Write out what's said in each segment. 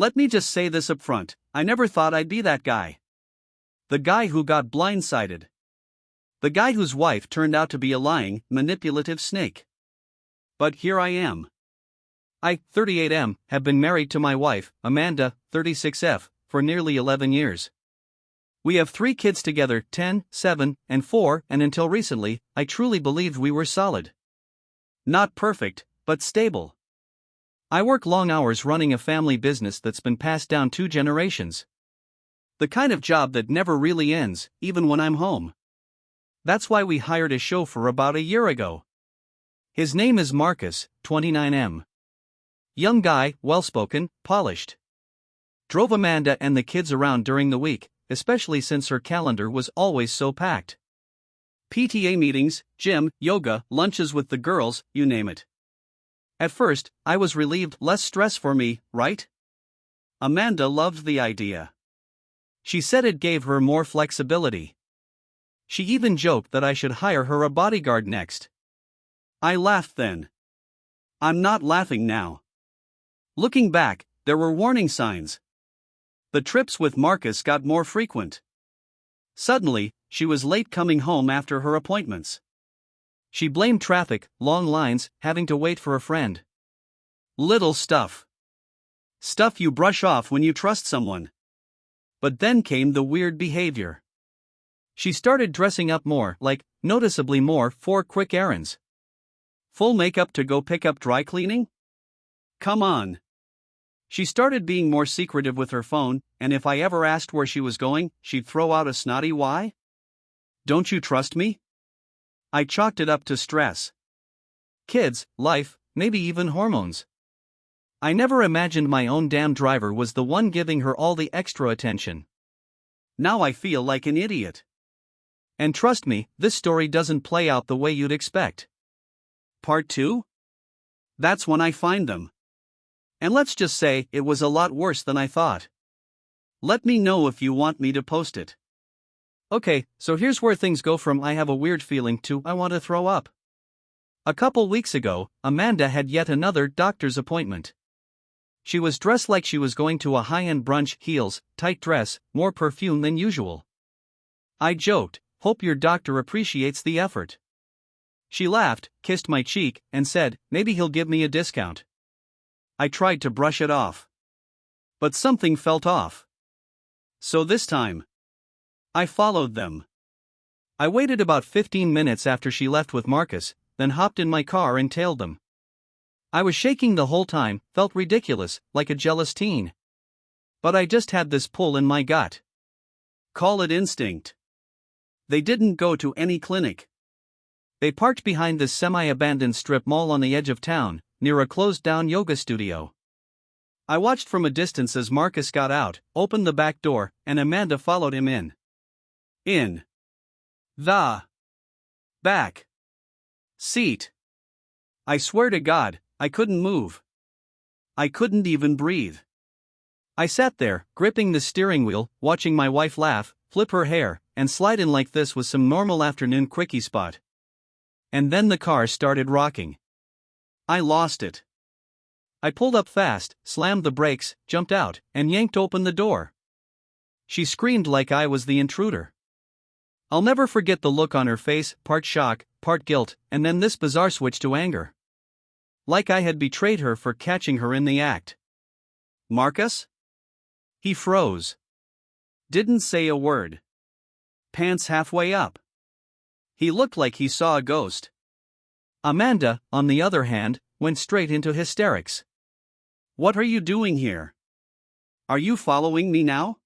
Let me just say this up front, I never thought I'd be that guy. The guy who got blindsided. The guy whose wife turned out to be a lying, manipulative snake. But here I am. I, 38M, have been married to my wife, Amanda, 36F, for nearly 11 years. We have 3 kids together, 10, 7, and 4, and until recently, I truly believed we were solid. Not perfect, but stable. I work long hours running a family business that's been passed down 2 generations. The kind of job that never really ends, even when I'm home. That's why we hired a chauffeur about a year ago. His name is Marcus, 29M. Young guy, well-spoken, polished. Drove Amanda and the kids around during the week, especially since her calendar was always so packed. PTA meetings, gym, yoga, lunches with the girls, you name it. At first, I was relieved, less stress for me, right? Amanda loved the idea. She said it gave her more flexibility. She even joked that I should hire her a bodyguard next. I laughed then. I'm not laughing now. Looking back, there were warning signs. The trips with Marcus got more frequent. Suddenly, she was late coming home after her appointments. She blamed traffic, long lines, having to wait for a friend. Little stuff. Stuff you brush off when you trust someone. But then came the weird behavior. She started dressing up more, like, noticeably more, for quick errands. Full makeup to go pick up dry cleaning? Come on. She started being more secretive with her phone, and if I ever asked where she was going, she'd throw out a snotty why? Don't you trust me? I chalked it up to stress. Kids, life, maybe even hormones. I never imagined my own damn driver was the one giving her all the extra attention. Now I feel like an idiot. And trust me, this story doesn't play out the way you'd expect. Part 2? That's when I find them. And let's just say, it was a lot worse than I thought. Let me know if you want me to post it. Okay, so here's where things go from I have a weird feeling to I want to throw up. A couple weeks ago, Amanda had yet another doctor's appointment. She was dressed like she was going to a high-end brunch, heels, tight dress, more perfume than usual. I joked, hope your doctor appreciates the effort. She laughed, kissed my cheek, and said, maybe he'll give me a discount. I tried to brush it off. But something felt off. So this time, I followed them. I waited about 15 minutes after she left with Marcus, then hopped in my car and tailed them. I was shaking the whole time, felt ridiculous, like a jealous teen. But I just had this pull in my gut. Call it instinct. They didn't go to any clinic. They parked behind this semi-abandoned strip mall on the edge of town, near a closed-down yoga studio. I watched from a distance as Marcus got out, opened the back door, and Amanda followed him in. In the back seat. I swear to God, I couldn't move. I couldn't even breathe. I sat there, gripping the steering wheel, watching my wife laugh, flip her hair, and slide in like this was some normal afternoon quickie spot. And then the car started rocking. I lost it. I pulled up fast, slammed the brakes, jumped out, and yanked open the door. She screamed like I was the intruder. I'll never forget the look on her face, part shock, part guilt, and then this bizarre switch to anger. Like I had betrayed her for catching her in the act. Marcus? He froze. Didn't say a word. Pants halfway up. He looked like he saw a ghost. Amanda, on the other hand, went straight into hysterics. What are you doing here? Are you following me now?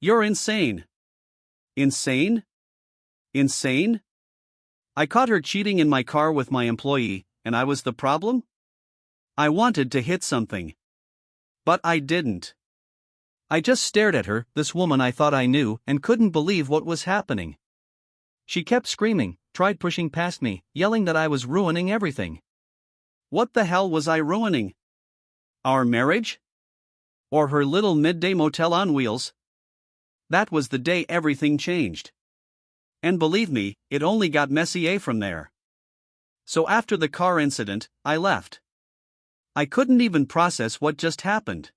You're insane. Insane? Insane? I caught her cheating in my car with my employee, and I was the problem? I wanted to hit something. But I didn't. I just stared at her, this woman I thought I knew, and couldn't believe what was happening. She kept screaming, tried pushing past me, yelling that I was ruining everything. What the hell was I ruining? Our marriage? Or her little midday motel on wheels? That was the day everything changed. And believe me, it only got messier from there. So after the car incident, I left. I couldn't even process what just happened.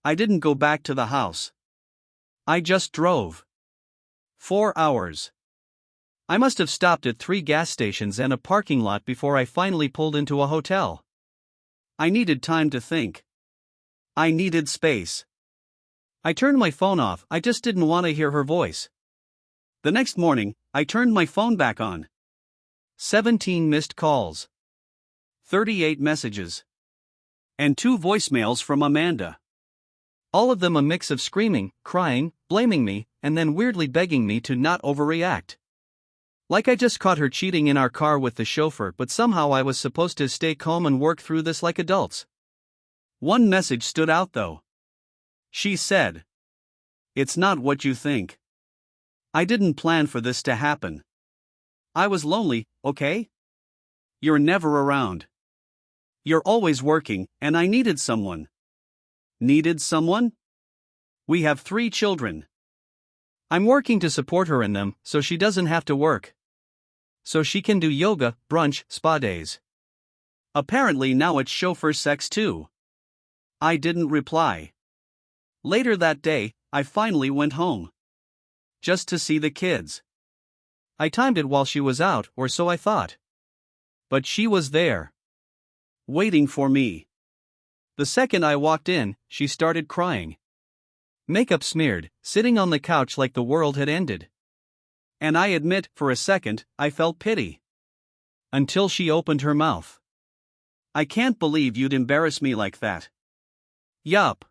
I didn't go back to the house. I just drove. 4 hours. I must have stopped at 3 gas stations and a parking lot before I finally pulled into a hotel. I needed time to think. I needed space. I turned my phone off, I just didn't want to hear her voice. The next morning, I turned my phone back on. 17 missed calls. 38 messages. And 2 voicemails from Amanda. All of them a mix of screaming, crying, blaming me, and then weirdly begging me to not overreact. Like I just caught her cheating in our car with the chauffeur, but somehow I was supposed to stay calm and work through this like adults. One message stood out though. She said, "It's not what you think. I didn't plan for this to happen. I was lonely, okay? You're never around. You're always working, and I needed someone." Needed someone? We have 3 children. I'm working to support her in them, so she doesn't have to work. So she can do yoga, brunch, spa days. Apparently now it's chauffeur sex too. I didn't reply. Later that day, I finally went home. Just to see the kids. I timed it while she was out, or so I thought. But she was there. Waiting for me. The second I walked in, she started crying. Makeup smeared, sitting on the couch like the world had ended. And I admit, for a second, I felt pity. Until she opened her mouth. "I can't believe you'd embarrass me like that." Yup.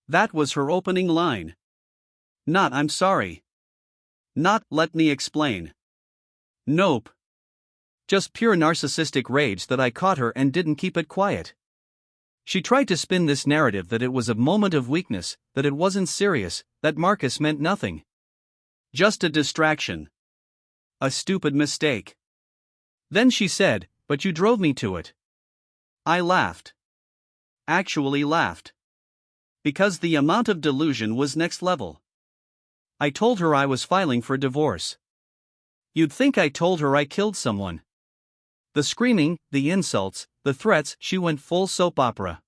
That was her opening line. Not "I'm sorry." Not "let me explain." Nope. Just pure narcissistic rage that I caught her and didn't keep it quiet. She tried to spin this narrative that it was a moment of weakness, that it wasn't serious, that Marcus meant nothing. Just a distraction. A stupid mistake. Then she said, "But you drove me to it." I laughed. Actually laughed. Because the amount of delusion was next level. I told her I was filing for divorce. You'd think I told her I killed someone. The screaming, the insults, the threats, she went full soap opera.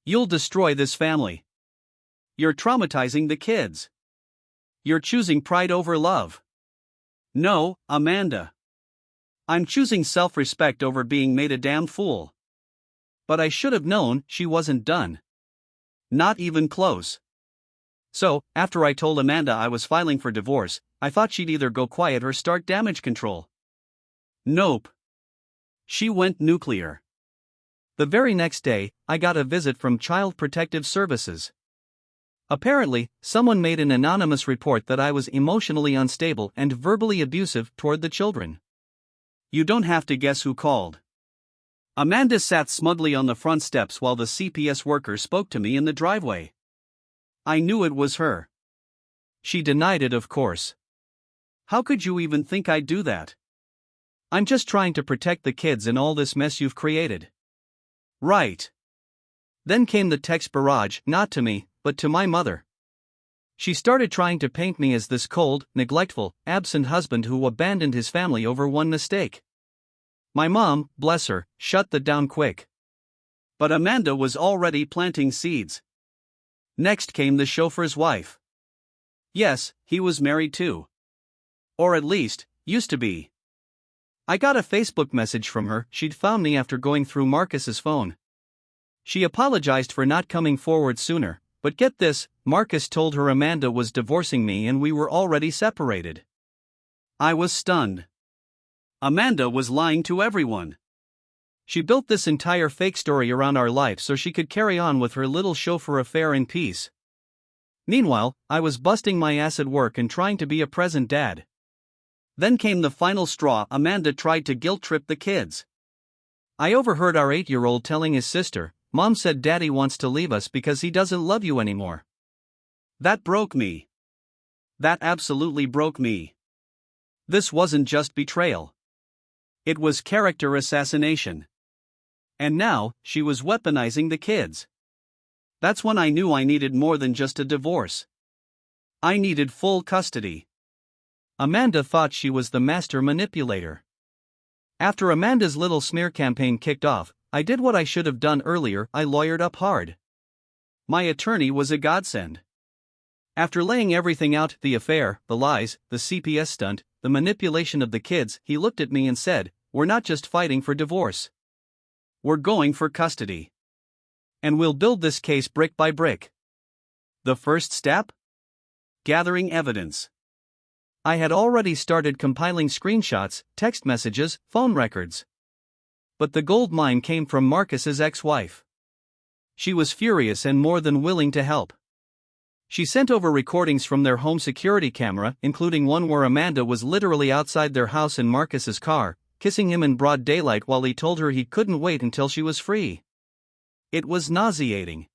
"You'll destroy this family. You're traumatizing the kids. You're choosing pride over love." No, Amanda. I'm choosing self-respect over being made a damn fool. But I should have known she wasn't done. Not even close. So, after I told Amanda I was filing for divorce, I thought she'd either go quiet or start damage control. Nope. She went nuclear. The very next day, I got a visit from Child Protective Services. Apparently, someone made an anonymous report that I was emotionally unstable and verbally abusive toward the children. You don't have to guess who called. Amanda sat smugly on the front steps while the CPS worker spoke to me in the driveway. I knew it was her. She denied it, of course. How could you even think I'd do that? I'm just trying to protect the kids in all this mess you've created. Right. Then came the text barrage, not to me, but to my mother. She started trying to paint me as this cold, neglectful, absent husband who abandoned his family over one mistake. My mom, bless her, shut that down quick. But Amanda was already planting seeds. Next came the chauffeur's wife. Yes, he was married too. Or at least, used to be. I got a Facebook message from her. She'd found me after going through Marcus's phone. She apologized for not coming forward sooner, but get this, Marcus told her Amanda was divorcing me and we were already separated. I was stunned. Amanda was lying to everyone. She built this entire fake story around our life so she could carry on with her little chauffeur affair in peace. Meanwhile, I was busting my ass at work and trying to be a present dad. Then came the final straw. Amanda tried to guilt-trip the kids. I overheard our 8-year-old telling his sister, "Mom said Daddy wants to leave us because he doesn't love you anymore." That broke me. That absolutely broke me. This wasn't just betrayal. It was character assassination. And now, she was weaponizing the kids. That's when I knew I needed more than just a divorce. I needed full custody. Amanda thought she was the master manipulator. After Amanda's little smear campaign kicked off, I did what I should have done earlier. I lawyered up hard. My attorney was a godsend. After laying everything out, the affair, the lies, the CPS stunt, the manipulation of the kids, he looked at me and said, "We're not just fighting for divorce. We're going for custody. And we'll build this case brick by brick." The first step? Gathering evidence. I had already started compiling screenshots, text messages, phone records. But the gold mine came from Marcus's ex-wife. She was furious and more than willing to help. She sent over recordings from their home security camera, including one where Amanda was literally outside their house in Marcus's car, kissing him in broad daylight while he told her he couldn't wait until she was free. It was nauseating.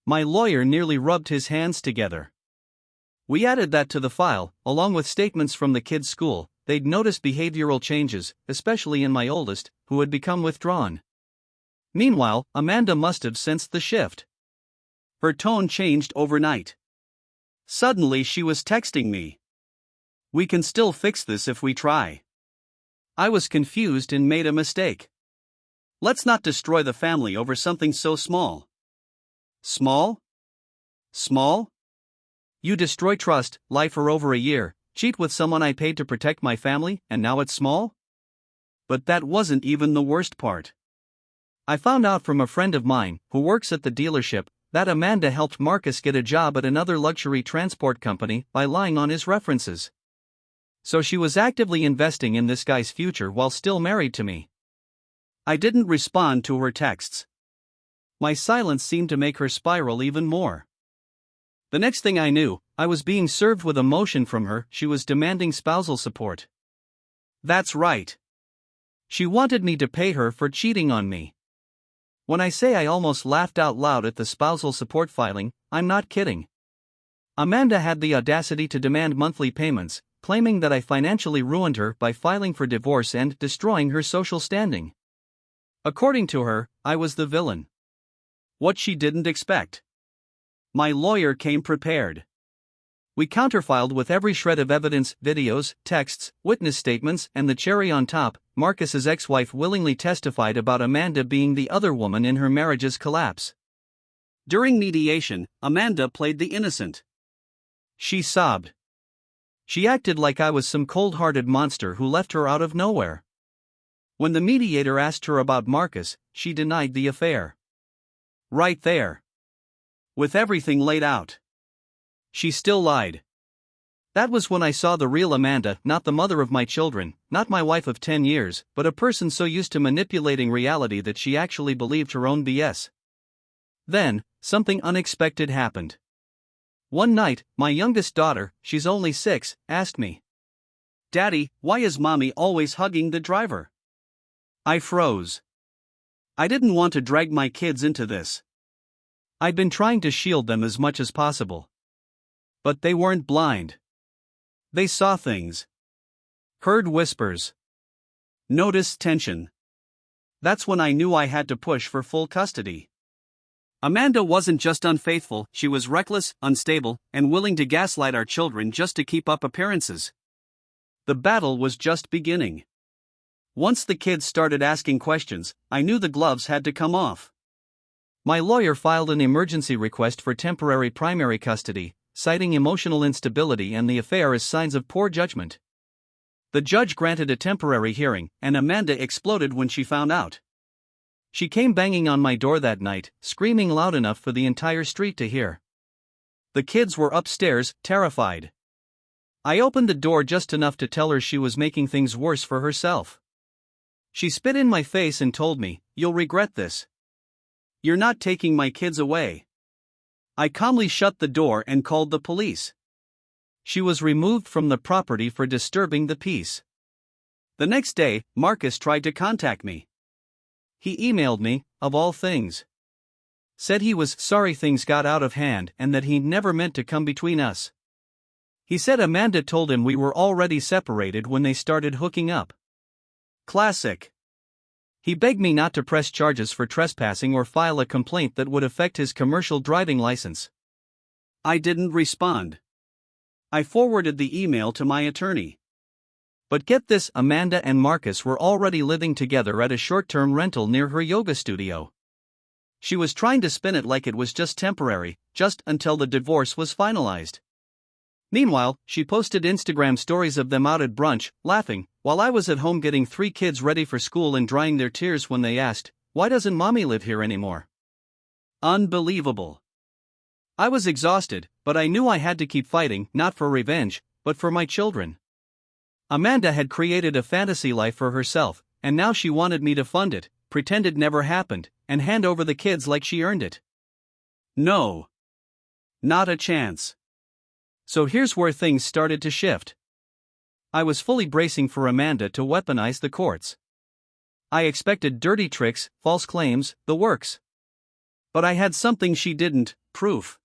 My lawyer nearly rubbed his hands together. We added that to the file, along with statements from the kids' school. They'd noticed behavioral changes, especially in my oldest, who had become withdrawn. Meanwhile, Amanda must have sensed the shift. Her tone changed overnight. Suddenly she was texting me. "We can still fix this if we try." I was confused and made a mistake. "Let's not destroy the family over something so small." Small? Small? You destroy trust, lie for over a year, cheat with someone I paid to protect my family, and now it's small? But that wasn't even the worst part. I found out from a friend of mine, who works at the dealership, that Amanda helped Marcus get a job at another luxury transport company by lying on his references. So she was actively investing in this guy's future while still married to me. I didn't respond to her texts. My silence seemed to make her spiral even more. The next thing I knew, I was being served with a motion from her. She was demanding spousal support. That's right. She wanted me to pay her for cheating on me. When I say I almost laughed out loud at the spousal support filing, I'm not kidding. Amanda had the audacity to demand monthly payments, claiming that I financially ruined her by filing for divorce and destroying her social standing. According to her, I was the villain. What she didn't expect. My lawyer came prepared. We counterfiled with every shred of evidence, videos, texts, witness statements, and the cherry on top, Marcus's ex-wife willingly testified about Amanda being the other woman in her marriage's collapse. During mediation, Amanda played the innocent. She sobbed. She acted like I was some cold-hearted monster who left her out of nowhere. When the mediator asked her about Marcus, she denied the affair. Right there. With everything laid out. She still lied. That was when I saw the real Amanda, not the mother of my children, not my wife of 10 years, but a person so used to manipulating reality that she actually believed her own BS. Then, something unexpected happened. One night, my youngest daughter, she's only 6, asked me, "Daddy, why is Mommy always hugging the driver?" I froze. I didn't want to drag my kids into this. I'd been trying to shield them as much as possible. But they weren't blind. They saw things. Heard whispers. Noticed tension. That's when I knew I had to push for full custody. Amanda wasn't just unfaithful, she was reckless, unstable, and willing to gaslight our children just to keep up appearances. The battle was just beginning. Once the kids started asking questions, I knew the gloves had to come off. My lawyer filed an emergency request for temporary primary custody, citing emotional instability and the affair as signs of poor judgment. The judge granted a temporary hearing, and Amanda exploded when she found out. She came banging on my door that night, screaming loud enough for the entire street to hear. The kids were upstairs, terrified. I opened the door just enough to tell her she was making things worse for herself. She spit in my face and told me, "You'll regret this. You're not taking my kids away." I calmly shut the door and called the police. She was removed from the property for disturbing the peace. The next day, Marcus tried to contact me. He emailed me, of all things. Said he was sorry things got out of hand and that he never meant to come between us. He said Amanda told him we were already separated when they started hooking up. Classic. He begged me not to press charges for trespassing or file a complaint that would affect his commercial driving license. I didn't respond. I forwarded the email to my attorney. But get this, Amanda and Marcus were already living together at a short-term rental near her yoga studio. She was trying to spin it like it was just temporary, just until the divorce was finalized. Meanwhile, she posted Instagram stories of them out at brunch, laughing, while I was at home getting 3 kids ready for school and drying their tears when they asked, "Why doesn't mommy live here anymore?" Unbelievable. I was exhausted, but I knew I had to keep fighting, not for revenge, but for my children. Amanda had created a fantasy life for herself, and now she wanted me to fund it, pretend it never happened, and hand over the kids like she earned it. No. Not a chance. So here's where things started to shift. I was fully bracing for Amanda to weaponize the courts. I expected dirty tricks, false claims, the works. But I had something she didn't: proof.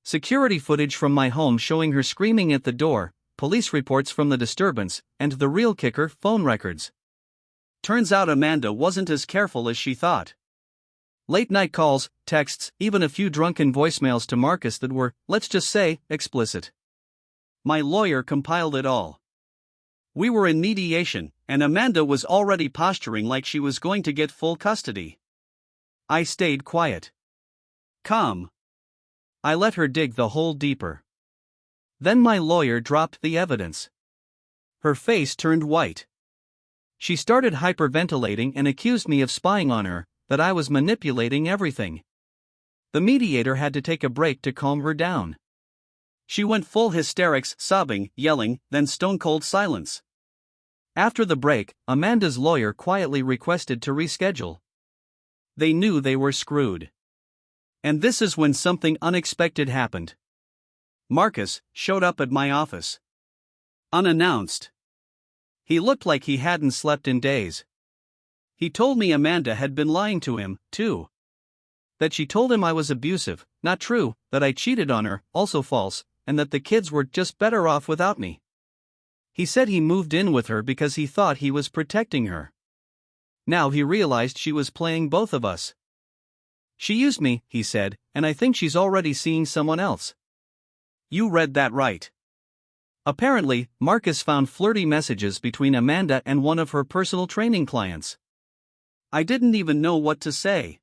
Security footage from my home showing her screaming at the door, police reports from the disturbance, and the real kicker, phone records. Turns out Amanda wasn't as careful as she thought. Late-night calls, texts, even a few drunken voicemails to Marcus that were, let's just say, explicit. My lawyer compiled it all. We were in mediation, and Amanda was already posturing like she was going to get full custody. I stayed quiet. Calm. I let her dig the hole deeper. Then my lawyer dropped the evidence. Her face turned white. She started hyperventilating and accused me of spying on her, that I was manipulating everything. The mediator had to take a break to calm her down. She went full hysterics, sobbing, yelling, then stone-cold silence. After the break, Amanda's lawyer quietly requested to reschedule. They knew they were screwed. And this is when something unexpected happened. Marcus showed up at my office. Unannounced. He looked like he hadn't slept in days. He told me Amanda had been lying to him, too. That she told him I was abusive, not true, that I cheated on her, also false, and that the kids were just better off without me. He said he moved in with her because he thought he was protecting her. Now he realized she was playing both of us. She used me, he said, and I think she's already seeing someone else. You read that right. Apparently, Marcus found flirty messages between Amanda and one of her personal training clients. I didn't even know what to say.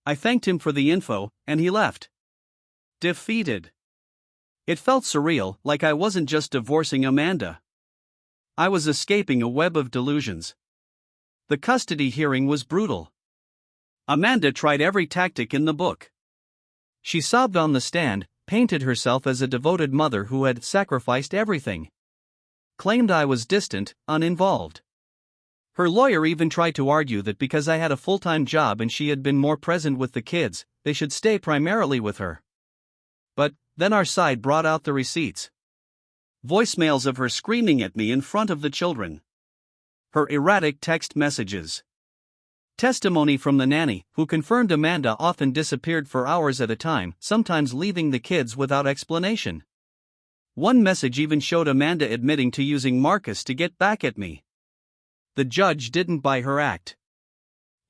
I thanked him for the info, and he left. Defeated. It felt surreal, like I wasn't just divorcing Amanda. I was escaping a web of delusions. The custody hearing was brutal. Amanda tried every tactic in the book. She sobbed on the stand, painted herself as a devoted mother who had sacrificed everything. Claimed I was distant, uninvolved. Her lawyer even tried to argue that because I had a full-time job and she had been more present with the kids, they should stay primarily with her. But then our side brought out the receipts. Voicemails of her screaming at me in front of the children. Her erratic text messages. Testimony from the nanny, who confirmed Amanda often disappeared for hours at a time, sometimes leaving the kids without explanation. One message even showed Amanda admitting to using Marcus to get back at me. The judge didn't buy her act.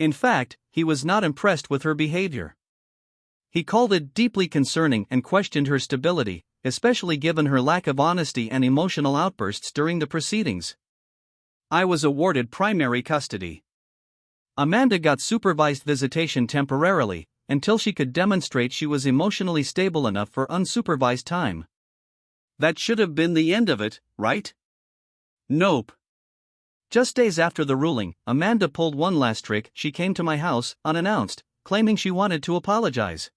In fact, he was not impressed with her behavior. He called it deeply concerning and questioned her stability, especially given her lack of honesty and emotional outbursts during the proceedings. I was awarded primary custody. Amanda got supervised visitation temporarily, until she could demonstrate she was emotionally stable enough for unsupervised time. That should have been the end of it, right? Nope. Just days after the ruling, Amanda pulled one last trick. She came to my house, unannounced, claiming she wanted to apologize.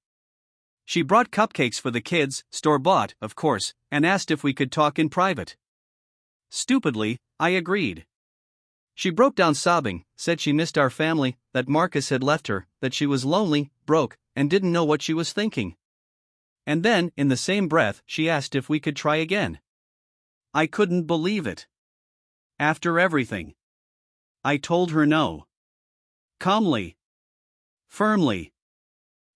She brought cupcakes for the kids, store-bought, of course, and asked if we could talk in private. Stupidly, I agreed. She broke down sobbing, said she missed our family, that Marcus had left her, that she was lonely, broke, and didn't know what she was thinking. And then, in the same breath, she asked if we could try again. I couldn't believe it. After everything. I told her no. Calmly. Firmly.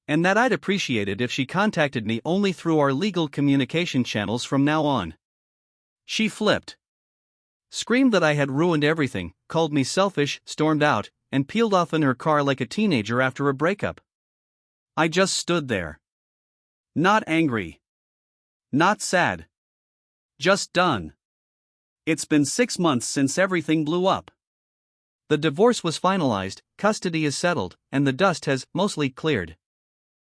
And that I'd appreciate it if she contacted me only through our legal communication channels from now on. She flipped. Screamed that I had ruined everything, called me selfish, stormed out, and peeled off in her car like a teenager after a breakup. I just stood there. Not angry. Not sad. Just done. It's been 6 months since everything blew up. The divorce was finalized, custody is settled, and the dust has mostly cleared.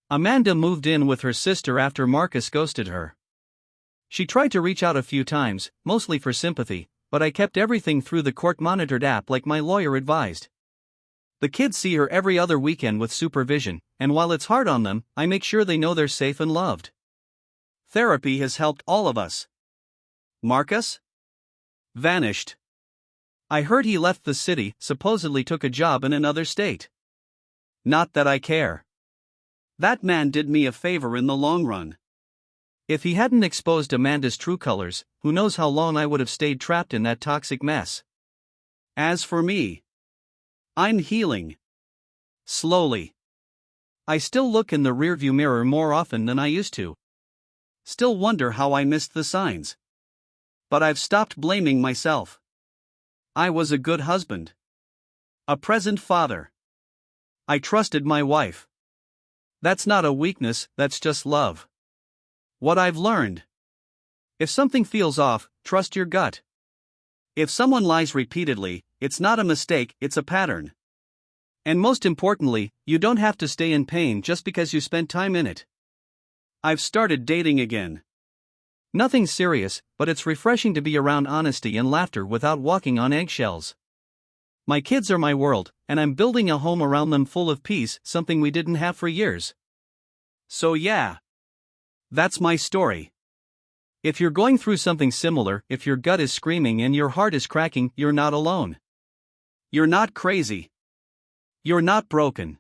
Amanda moved in with her sister after Marcus ghosted her. She tried to reach out a few times, mostly for sympathy, but I kept everything through the court-monitored app like my lawyer advised. The kids see her every other weekend with supervision, and while it's hard on them, I make sure they know they're safe and loved. Therapy has helped all of us. Marcus? Vanished. I heard he left the city, supposedly took a job in another state. Not that I care. That man did me a favor in the long run. If he hadn't exposed Amanda's true colors, who knows how long I would have stayed trapped in that toxic mess. As for me, I'm healing. Slowly. I still look in the rearview mirror more often than I used to. Still wonder how I missed the signs. But I've stopped blaming myself. I was a good husband. A present father. I trusted my wife. That's not a weakness, that's just love. What I've learned. If something feels off, trust your gut. If someone lies repeatedly, it's not a mistake, it's a pattern. And most importantly, you don't have to stay in pain just because you spent time in it. I've started dating again. Nothing serious, but it's refreshing to be around honesty and laughter without walking on eggshells. My kids are my world, and I'm building a home around them full of peace, something we didn't have for years. So yeah. That's my story. If you're going through something similar, if your gut is screaming and your heart is cracking, you're not alone. You're not crazy. You're not broken.